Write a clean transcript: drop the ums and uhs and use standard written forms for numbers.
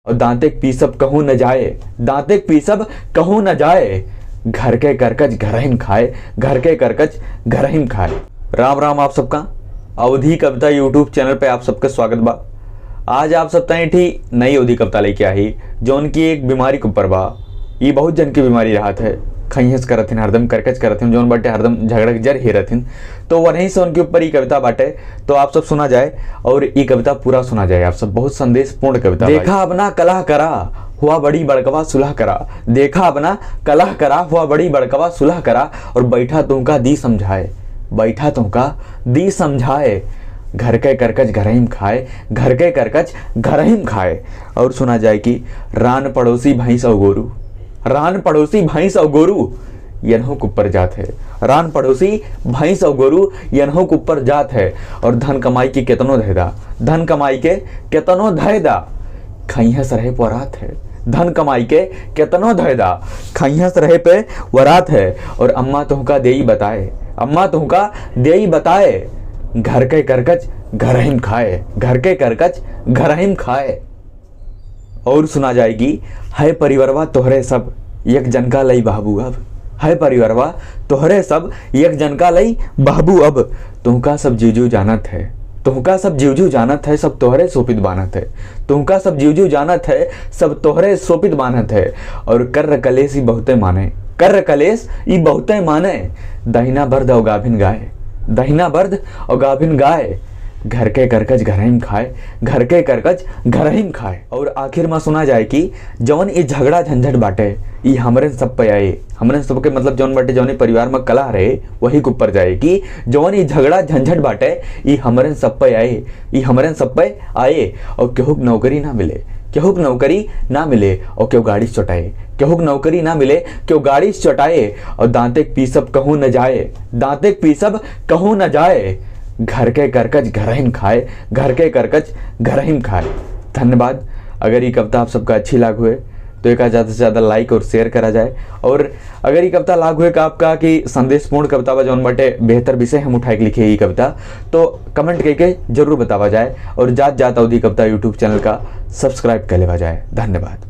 और दांतेक पीसब कहूँ न जाए, दांतेक पीसब कहूँ न जाए, घर के करकच घर हिम खाए, घर के करकच घर हिम खाए। राम राम आप सबका। अवधि कविता यूट्यूब चैनल पे आप सबका स्वागत बा। आज आप सब ताई ठी नई अवधि कविता लेके आई जौन की एक बीमारी के ऊपर बा। ये बहुत जन की बीमारी रहत है, खइहस करथिन, हरदम करकच करथिन, जौन बाटे हरदम झगड़ा जर ही रहथिन। तो वहीं से उनके ऊपर ये कविता बाटे, तो आप सब सुना जाए और ये कविता पूरा सुना जाए। आप सब बहुत संदेशपूर्ण कविता। देखा अपना कलह करा हुआ बड़ी बड़कवा सुलह करा, देखा अपना कलह करा हुआ बड़ी बड़कवा सुलह करा, और बैठा तुमका दी समझाए, बैठा तुमका दी समझाए, घर के करकच घर हिम खाए, घर के करकच घर हिम खाए। और सुना जाए कि रान पड़ोसी भैंस और गोरू, रान पड़ोसी भैंस और गोरू यनहों के ऊपर जात है, रान पड़ोसी भैंस और गोरू यनहों के ऊपर जात है। और धन कमाई के केतनो धैदा, धन कमाई के केतनो धैदा, खइहस रहे वरात है, धन कमाई के केतनो धैदा, खइहस रहे पे वरात है। और अम्मा तुमका देई बताए, अम्मा तुमका देई बताए, घर के करकच घर हिम खाए, घर के करकच घर हिम खाए। और सुना जाएगी है परिवारवा तोहरे सब एक जनका लई बाबू अब, है परिवारवा तोहरे सब एक जनका लई बाबू अब, तुमका सब जीजू जानत है, तुमका सब जीवजू जानत है, सब तोहरे सोपित बानत है, तुमका सब जीवजू जानत है, सब तोहरे सोपित बानत है। और कर्र कलेस ही बहुते माने, कर्र कलेस ही बहुते माने, दहिना बर्द और गाभिन गाय, दहिना बर्द और गाभिन गाय, घर के करकच घर हिम खाए, घर के करकच घर हिम खाए। और आखिर में सुना जाए कि जौन ये झगड़ा झंझट बाटे ये हमरे सब पे आए, हमरे सब के मतलब जौन बाटे जौन परिवार में कला रहे वही के ऊपर जाए कि जौन ये झगड़ा झंझट बाटे ये हमरे सब पे आए, ये हमरे सब पे आए। और केहू नौकरी ना मिले, केहू नौकरी ना मिले, और केहू गाड़ी चटाए, केहू नौकरी ना मिले, केहू गाड़ी चटाए। और दांतेक पीसब कहूँ न जाए, दांतेक पीसब कहूँ न जाए, घर के करकच घर हिम खाए, घर के करकच घर हिम खाए। धन्यवाद। अगर ये कविता आप सबका अच्छी लागू है तो एक ज़्यादा से ज़्यादा लाइक और शेयर करा जाए। और अगर ये कविता लागू है का आपका कि संदेशपूर्ण कविता बा जौन बाटे बेहतर विषय हम उठाए के लिखे ये कविता, तो कमेंट करके जरूर बतावा जाए। और जात जात अवधि कविता यूट्यूब चैनल का सब्सक्राइब कर लेवा जाए। धन्यवाद।